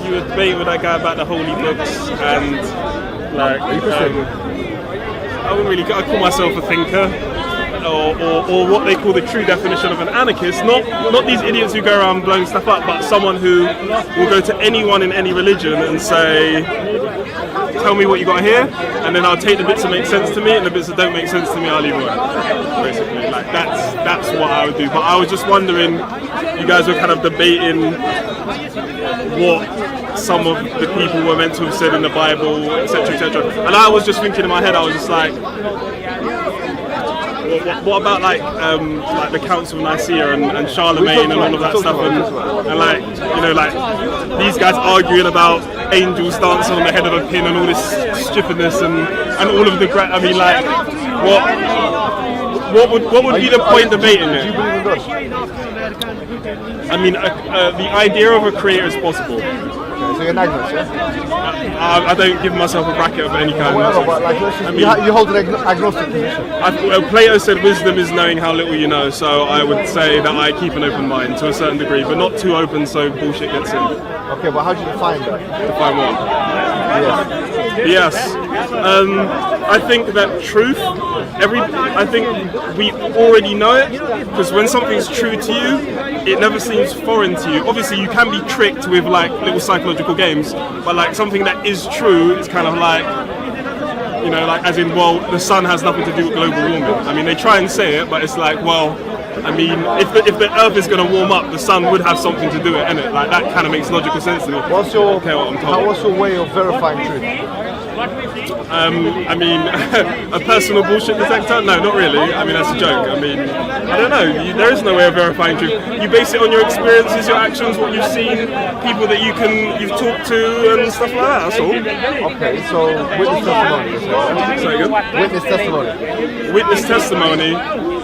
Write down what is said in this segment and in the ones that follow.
you were debating with that guy about the holy books and like I wouldn't really I'd call myself a thinker. Or what they call the true definition of an anarchist, not these idiots who go around blowing stuff up, but someone who will go to anyone in any religion and say, tell me what you got here, and then I'll take the bits that make sense to me, and the bits that don't make sense to me, I'll leave alone. Basically, like that's what I would do. But I was just wondering, you guys were kind of debating what some of the people were meant to have said in the Bible, etc., etc. And I was just thinking in my head, I was just like, what about like the Council of Nicaea and Charlemagne and all of that stuff, and like, you know, like these guys arguing about angels dancing on the head of a pin and all this stupidness and all of the I mean, like, what would be the point debating it? Do you believe in God? I mean, the idea of a creator is possible. So you're an agnostic, yeah? I don't give myself a bracket of any kind. Whatever, but like, you hold an agnostic position. Plato said wisdom is knowing how little you know, so I would say that I keep an open mind to a certain degree, but not too open so bullshit gets in. Okay, but how do you define that? Define what? Yes. I think that truth, I think we already know it, because when something's true to you, it never seems foreign to you. Obviously, you can be tricked with like little psychological games, but like something that is true is kind of like, you know, like as in, well, the sun has nothing to do with global warming. I mean, they try and say it, but it's like, well, I mean, if the Earth is going to warm up, the sun would have something to do with it, innit? Like that kind of makes logical sense to me. What's your way of verifying truth? I mean, a personal bullshit detector? No, not really. I mean, that's a joke. I mean, I don't know. There is no way of verifying truth. You base it on your experiences, your actions, what you've seen, people that you've talked to, and stuff like that. That's all. Okay, so witness testimony. Say again? Witness testimony. Witness testimony.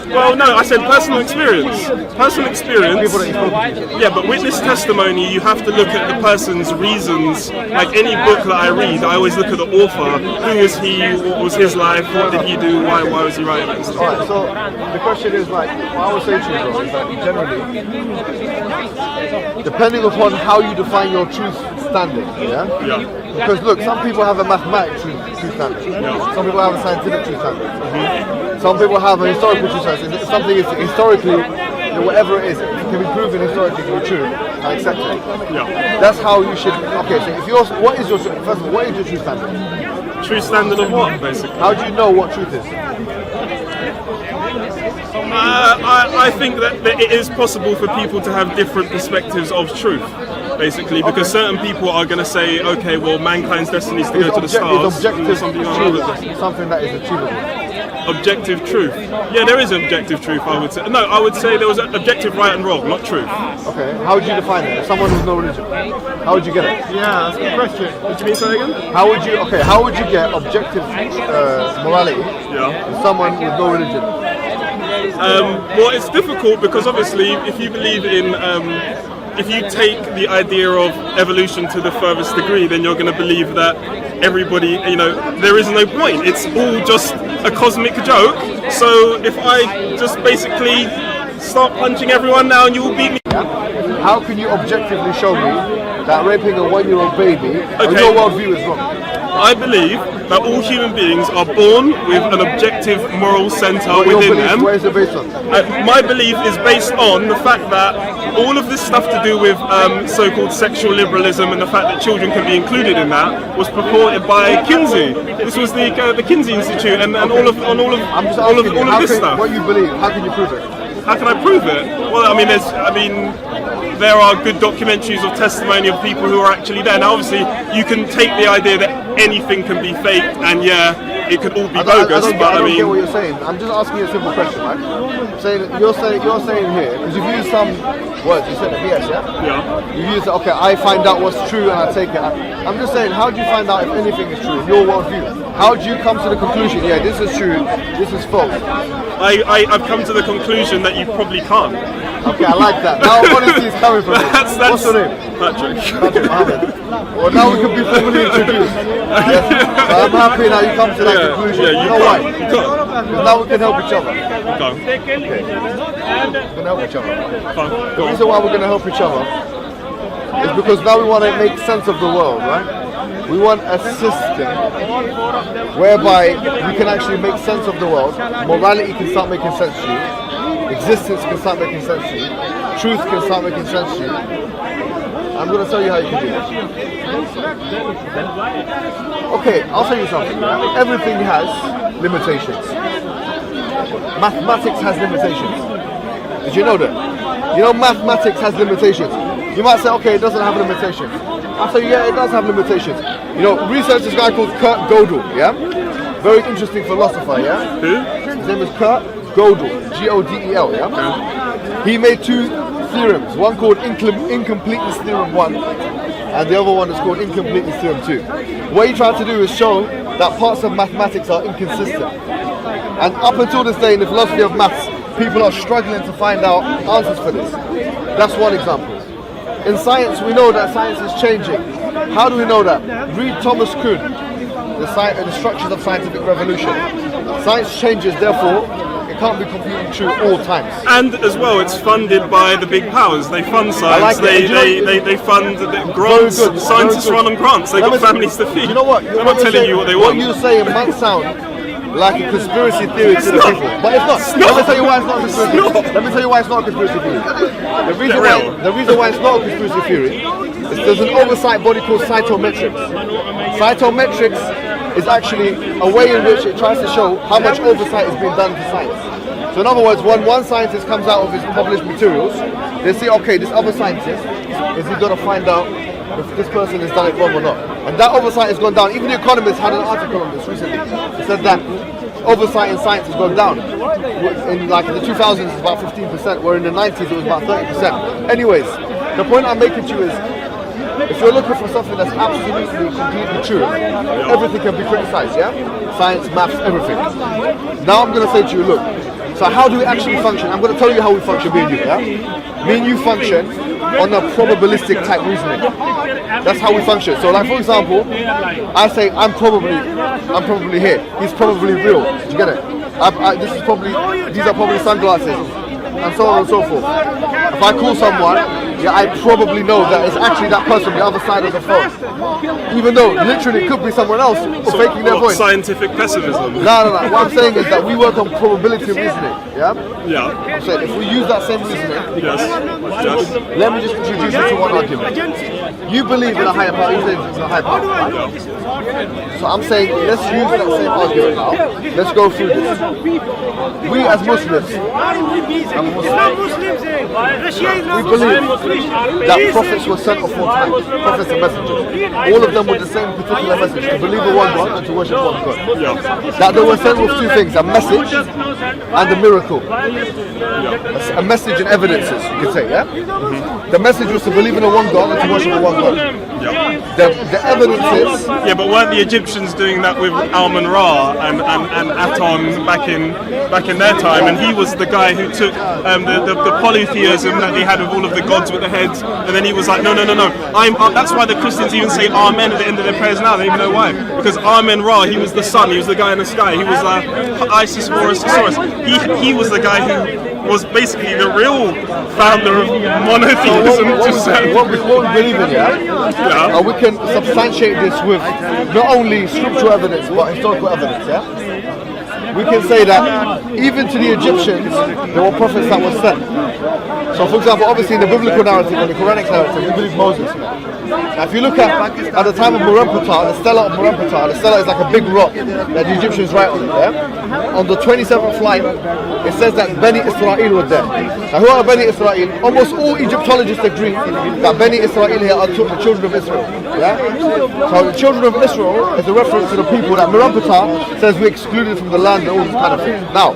Well, no, I said personal experience. Personal experience. People that you've spoken to. Yeah, but witness testimony, you have to look at the person's reasons. Like any book that I read, I always look at the author. Who was he? What was his life? What did he do? Why was he writing that stuff? Alright, so the question is, like, what I would say to you, bro, is that generally, depending upon how you define your truth standing, yeah? Because look, some people have a mathematical truth standard. Yeah. Some people have a scientific truth standard. Mm-hmm. Some people have a historical truth standard. If something is historically, whatever it is, it can be proven historically to be true and accepted. Yeah. That's how you should. Okay, so if what is your truth standard? True standard of what, basically? How do you know what truth is? I think that it is possible for people to have different perspectives of truth, basically, because certain people are going to say, okay, well, mankind's destiny is to go to the stars. Is objective something that is achievable? Objective truth. Yeah, there is objective truth, I would say. No, I would say there was objective right and wrong, not truth. Okay, how would you define it? If someone who's no religion, how would you get it? Yeah, that's a good question. What do you mean, say again? How would you get objective morality in someone with no religion? Well, it's difficult because obviously if you believe in, if you take the idea of evolution to the furthest degree, then you're going to believe that everybody, there is no point. It's all just a cosmic joke. So if I just basically start punching everyone now and you will beat me. How can you objectively show me that raping a 1-year-old baby on your worldview is wrong? I believe that all human beings are born with an objective moral centre within them. Where is it based on? My belief is based on the fact that all of this stuff to do with so-called sexual liberalism and the fact that children can be included in that was purported by Kinsey. This was the Kinsey Institute and all of this stuff. What you believe? How can you prove it? How can I prove it? Well, there are good documentaries of testimony of people who are actually there. Now, obviously, you can take the idea that anything can be faked, and it could all be bogus. I don't get what you're saying. I'm just asking you a simple question, right? You're saying here, because you've used some words. You said BS, yeah? Yeah. You used okay. I find out what's true and I take it. I'm just saying, how do you find out if anything is true in your worldview? How do you come to the conclusion? Yeah, this is true. This is false. I've come to the conclusion that you probably can't. Okay, I like that. Now honesty is coming from you. What's your name? Patrick. Mohammed. Well, now we can be formally introduced. So I'm happy now you come to that conclusion. Yeah, you know why? Because now we can help each other. Okay. We can help each other. Fine. The reason why we're going to help each other is because now we want to make sense of the world, right? We want a system whereby we can actually make sense of the world. Morality can start making sense to you. Existence can start making sense to you. Truth can start making sense to you. I'm going to tell you how you can do that. Okay, I'll tell you something. Everything has limitations. Mathematics has limitations. Did you know that? You know mathematics has limitations. You might say, okay, it doesn't have limitations. I'll say, yeah, it does have limitations. You know, research this guy called Kurt Gödel, yeah? Very interesting philosopher, yeah? Who? His name is Kurt Gödel, G-O-D-E-L, yeah? He made two theorems, one called Incompleteness Theorem 1, and the other one is called Incompleteness Theorem 2. What he tried to do is show that parts of mathematics are inconsistent. And up until this day in the philosophy of maths, people are struggling to find out answers for this. That's one example. In science, we know that science is changing. How do we know that? Read Thomas Kuhn, the structures of scientific revolution. Science changes, therefore, it can't be completely true at all times. And as well, it's funded by the big powers. They fund science. They fund the grants. Scientists run on grants. They've got families to feed. You know what? They're not telling you what they want. What you say might sound like a conspiracy theory to the people, but it's not. Let me tell you why it's not a conspiracy theory. Let me tell you why it's not a conspiracy theory. The reason why it's not a conspiracy theory is there's an oversight body called cytometrics. Cytometrics is actually a way in which it tries to show how much oversight is being done to science. So in other words, when one scientist comes out of his published materials, they say, okay, this other scientist, is he going to find out if this person has done it wrong or not? And that oversight has gone down. Even The Economist had an article on this recently. It said that oversight in science has gone down. In like in the 2000s, it's about 15%, where in the 90s it was about 30%. Anyways, the point I'm making to you is, if you're looking for something that's absolutely, completely true, everything can be criticized, yeah? Science, maths, everything. Now I'm going to say to you, look, so how do we actually function? I'm going to tell you how we function, me and you, yeah? Me and you function on a probabilistic type reasoning. That's how we function. So like, for example, I say, I'm probably here. He's probably real. Did you get it? These are probably sunglasses. And so on and so forth. If I call someone, yeah, I probably know that it's actually that person on the other side of the phone. Even though literally it could be someone else faking their voice. Scientific pessimism. No. What I'm saying is that we work on probability reasoning. Yeah? Yeah. I'm saying if we use that same reasoning, Yes. let me just introduce you to one argument. You believe in a higher power, you say it's a higher power, right? So I'm saying, let's use that same argument now. Let's go through this. We as Muslims, we believe that prophets were sent of all time, prophets and messengers. All of them with the same particular message, to believe in one God and to worship one God. That they were sent with two things, a message and a miracle. A message and evidences, you could say, yeah? The message was to believe in a one God and to worship a one God. The evidences... Yeah, but weren't the Egyptians doing that with Amun-Ra and Aton back in their time? And he was the guy who took the polytheism that they had with all of the gods with the heads, and then he was like, no. That's why the Christians even say Amen at the end of their prayers now. They don't even know why. Because Amun-Ra, he was the sun, he was the guy in the sky, he was Isis, Horus, Osiris. He was the guy who was basically the real founder of monotheism. What we believe in, yeah? We can substantiate this with not only scriptural evidence but historical evidence, yeah? We can say that even to the Egyptians, there were prophets that were sent. So for example, obviously in the biblical narrative and the Quranic narrative, we believe Moses. Now if you look at the time of Murempata, the Stela of Murempata, the Stela is like a big rock that the Egyptians write on it, yeah? On the 27th line, it says that Beni Israel were there. Now who are Beni Israel? Almost all Egyptologists agree that Beni Israel here are the children of Israel, yeah? So the children of Israel is a reference to the people that Murempata says we excluded from the land and all this kind of thing. Now,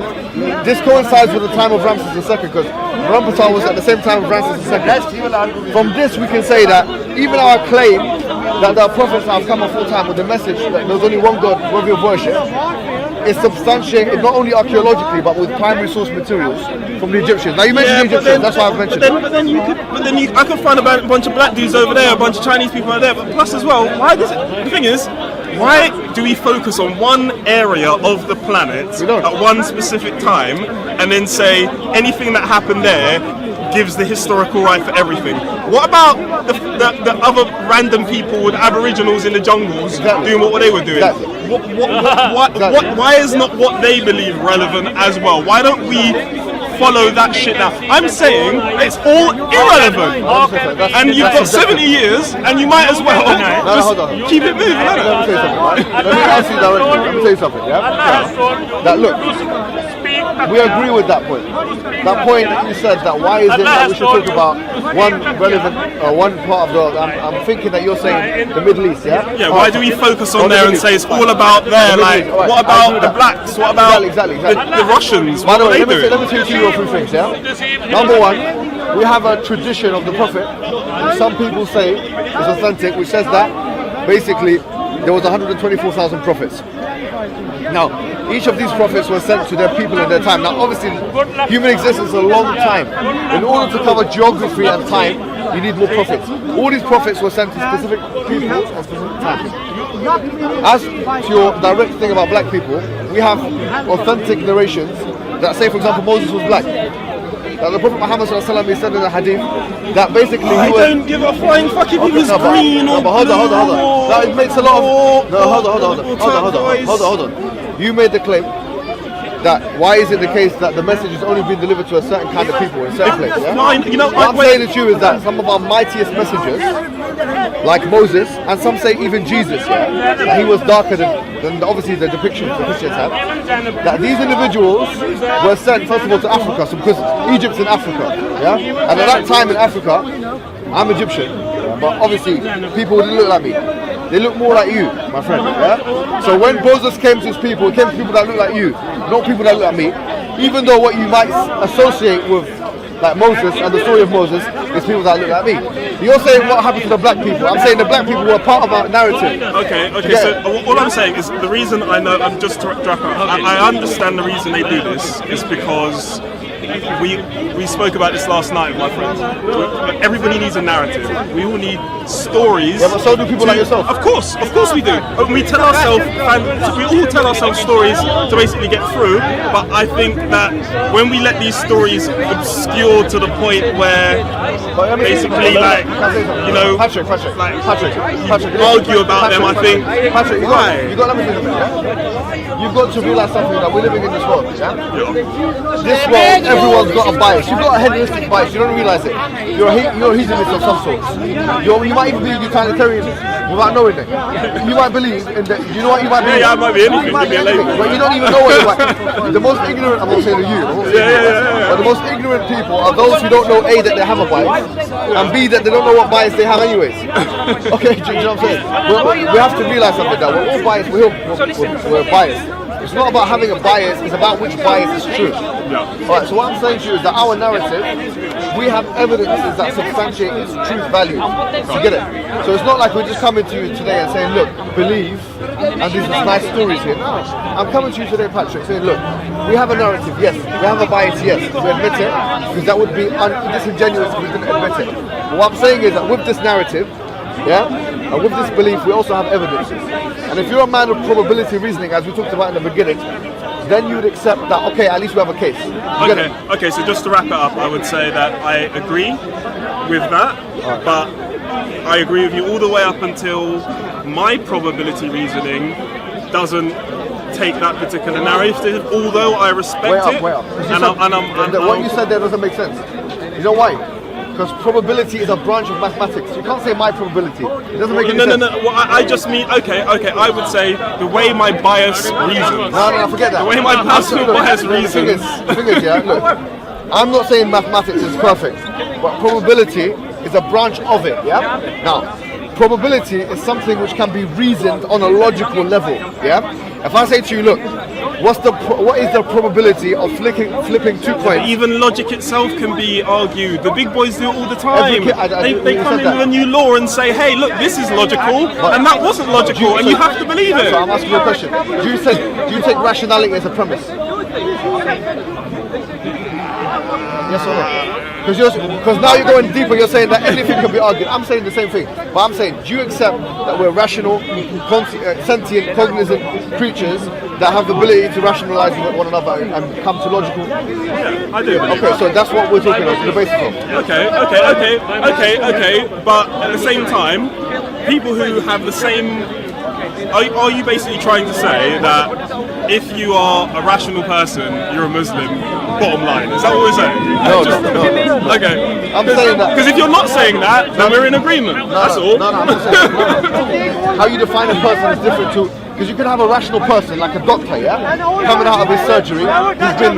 this coincides with the time of Ramses II because Murempata was at the same time of Ramses II. From this we can say that even our claim that there are prophets that have come at full time with the message that there's only one God worthy of worship is substantiated not only archaeologically but with primary source materials from the Egyptians. Now you mentioned the Egyptians, that's why I've mentioned it. I could find a bunch of black dudes over there, a bunch of Chinese people over there, but plus as well, the thing is, why do we focus on one area of the planet at one specific time and then say anything that happened there gives the historical right for everything. What about the other random people with Aboriginals in the jungles doing what they were doing? Why is not what they believe relevant as well? Why don't we follow that shit now? I'm saying it's all irrelevant, and you've got 70 years, and you might as well just keep it moving. Let me ask you directly. Let me tell you something. That look, we agree with that point. That point that you said, that why is it that we should talk about one relevant one part of the world? I'm thinking that you're saying the Middle East, yeah? Yeah. Why do we focus on there and say it's all about there? Like, what about the blacks? What about the Russians? By the way, let me tell you a few things, yeah? Number one, we have a tradition of the Prophet, which some people say is authentic, which says that basically there was 124,000 prophets. Now, each of these prophets were sent to their people in their time. Now, obviously, human existence is a long time. In order to cover geography and time, you need more prophets. All these prophets were sent to specific people at specific times. As to your direct thing about black people, we have authentic narrations that say, for example, Moses was black. That the Prophet Muhammad he said in the hadith that basically I don't give a flying fuck if he was green or but hold on. That it makes a lot of hold on. You made the claim that why is it the case that the message is only being delivered to a certain kind of people in a certain place? Yeah? Fine, you know, what I'm saying to you is that some of our mightiest messengers, like Moses, and some say even Jesus, that he was darker than obviously the depictions the Christians have, that these individuals were sent first of all to Africa, so because Egypt's in Africa, and at that time in Africa, I'm Egyptian, but obviously people didn't look like me. They look more like you, my friend. So when Moses came to his people, it came to people that look like you, not people that look like me. Even though what you might associate with like Moses and the story of Moses is people that look like me. You're saying what happened to the black people. I'm saying the black people were part of our narrative. Okay. So all I'm saying is the reason I know, I'm just to wrap up, I understand the reason they do this is because we spoke about this last night, my friends. Everybody needs a narrative. We all need stories. Yeah, but so do people like yourself. Of course we do. We tell ourselves, we all tell ourselves stories to basically get through. But I think that when we let these stories obscure to the point where basically, like, you know, Patrick, argue about them, I think. Patrick, you've got to realize something, that we're living in this world. This world, everyone's got a bias. You've got a hedonistic bias. You don't realize it. You're a hedonist of some sort. You might even be a utilitarian without knowing it. You might believe in that. You know what you might be? Yeah, I might be anything. But you don't even know what you're like. The most ignorant, I'm not saying to you, but the most ignorant people are those who don't know A, that they have a bias, and B, that they don't know what bias they have anyways. Okay, do you know what I'm saying? We have to realize something, that we're all biased. We're biased. It's not about having a bias, it's about which bias is true. Alright, so what I'm saying to you is that our narrative, we have evidences that substantiate its truth value. You get it? So it's not like we're just coming to you today and saying, look, believe, and these are nice stories here. No, I'm coming to you today, Patrick, saying, look, we have a narrative, yes. We have a bias, yes. We admit it, because that would be disingenuous if we didn't admit it. But what I'm saying is that with this narrative, and with this belief, we also have evidences. And if you're a man of probability reasoning, as we talked about in the beginning, then you would accept that, okay, at least we have a case. Okay, so just to wrap it up, I would say that I agree with that, but I agree with you all the way up until my probability reasoning doesn't take that particular narrative, although I respect it. What you said there doesn't make sense. You know why? Because probability is a branch of mathematics. You can't say my probability. It doesn't make any sense. No. Well, I just mean, okay. I would say the way my bias reasons. No, forget that. The way my personal bias reasons. The thing is, look, I'm not saying mathematics is perfect, but probability is a branch of it, Now, probability is something which can be reasoned on a logical level, If I say to you, look, what is the probability of flipping 2 coins? Even logic itself can be argued. The big boys do it all the time. They come in with a new law and say, hey, look, this is logical, and that wasn't logical, and you have to believe it. So I'm asking you a question. Do you take rationality as a premise? Yes or no? Because now you're going deeper, you're saying that anything can be argued. I'm saying the same thing. But I'm saying, do you accept that we're rational, sentient, cognizant creatures that have the ability to rationalize with one another and come to logical. Yeah, I do. Okay, so that's what we're talking about, the basis of. Okay. But at the same time, people who have the same. Are you basically trying to say that if you are a rational person, you're a Muslim? Bottom line, is that what we're saying? No. Okay. I'm saying that. Because if you're not saying that, then we're in agreement. That's all. No, I'm not saying that. How you define a person is different to. Because you can have a rational person, like a doctor, yeah? Coming out of his surgery, he's been,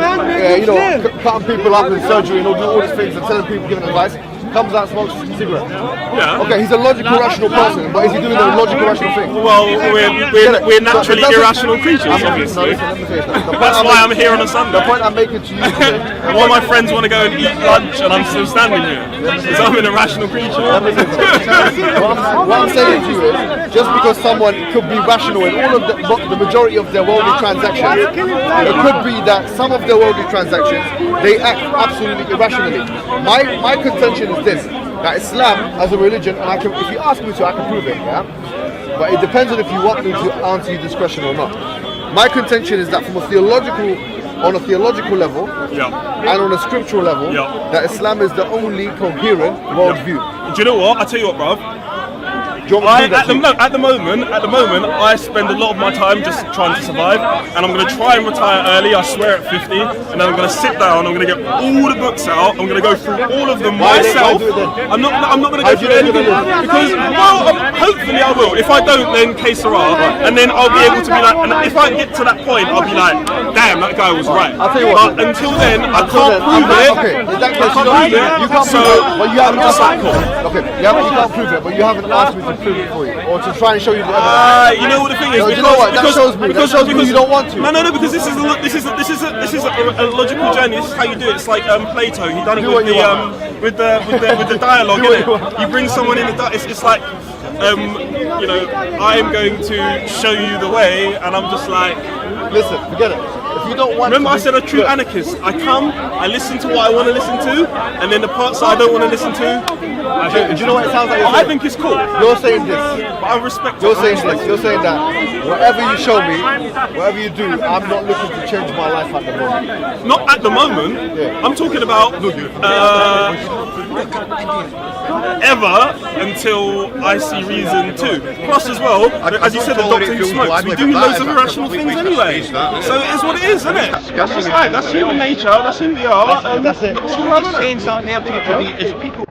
cutting people up in surgery and all these things and telling people, giving advice. Comes out, smokes a cigarette. Yeah. Okay, he's a logical, rational person, but is he doing a logical, rational thing? Well, we're naturally irrational creatures, obviously. That's why I'm here on a Sunday. The point I'm making to you today. All my friends want to go and eat lunch, and I'm still standing here because I'm an irrational creature. What I'm saying to you is, just because someone could be rational in all of the majority of their worldly transactions, it could be that some of their worldly transactions they act absolutely irrationally. My contention is this: that Islam as a religion, and if you ask me to, I can prove it. Yeah, but it depends on if you want me to answer your this question or not. My contention is that on a theological level, and on a scriptural level, that Islam is the only coherent worldview. Do you know what? I tell you what, bruv. At the moment, I spend a lot of my time just trying to survive, and I'm going to try and retire early. I swear at 50, and then I'm going to sit down. I'm going to get all the books out. I'm going to go through all of them myself. I'm not going to go through anything because, hopefully I will. If I don't, then que sera, and then I'll be able to be like. And if I get to that point, I'll be like, damn, that guy was right. I'll tell you what. But until then, I can't prove it. Okay, in that case, you can't prove it. But you haven't asked me. Okay, you can't prove it, but you haven't asked me to prove it for you, or to try and show you the evidence. You know what the thing is? No, you know what? That shows me. That shows me you don't want to. No, because this is a logical journey. This is how you do it. It's like Plato. He done it with the dialogue. You bring someone in the dialogue. It's like I am going to show you the way, and I'm just like, listen, forget it. If you don't want remember to I said a true anarchist. I come, I listen to what I want to listen to, and then the parts that I don't want to listen to. Do you know what it sounds like? I think it's cool. You're saying this. But I respect You're saying this. You're saying that whatever you show me, whatever you do, I'm not looking to change my life at the moment. Not at the moment. Yeah. I'm talking about ever until I see reason to. Plus, as well, as you said, the doctor who smokes, we do loads of irrational things anyway. So it is what it is, isn't it? That's human nature. That's who we are. That's it. Saying something there, people.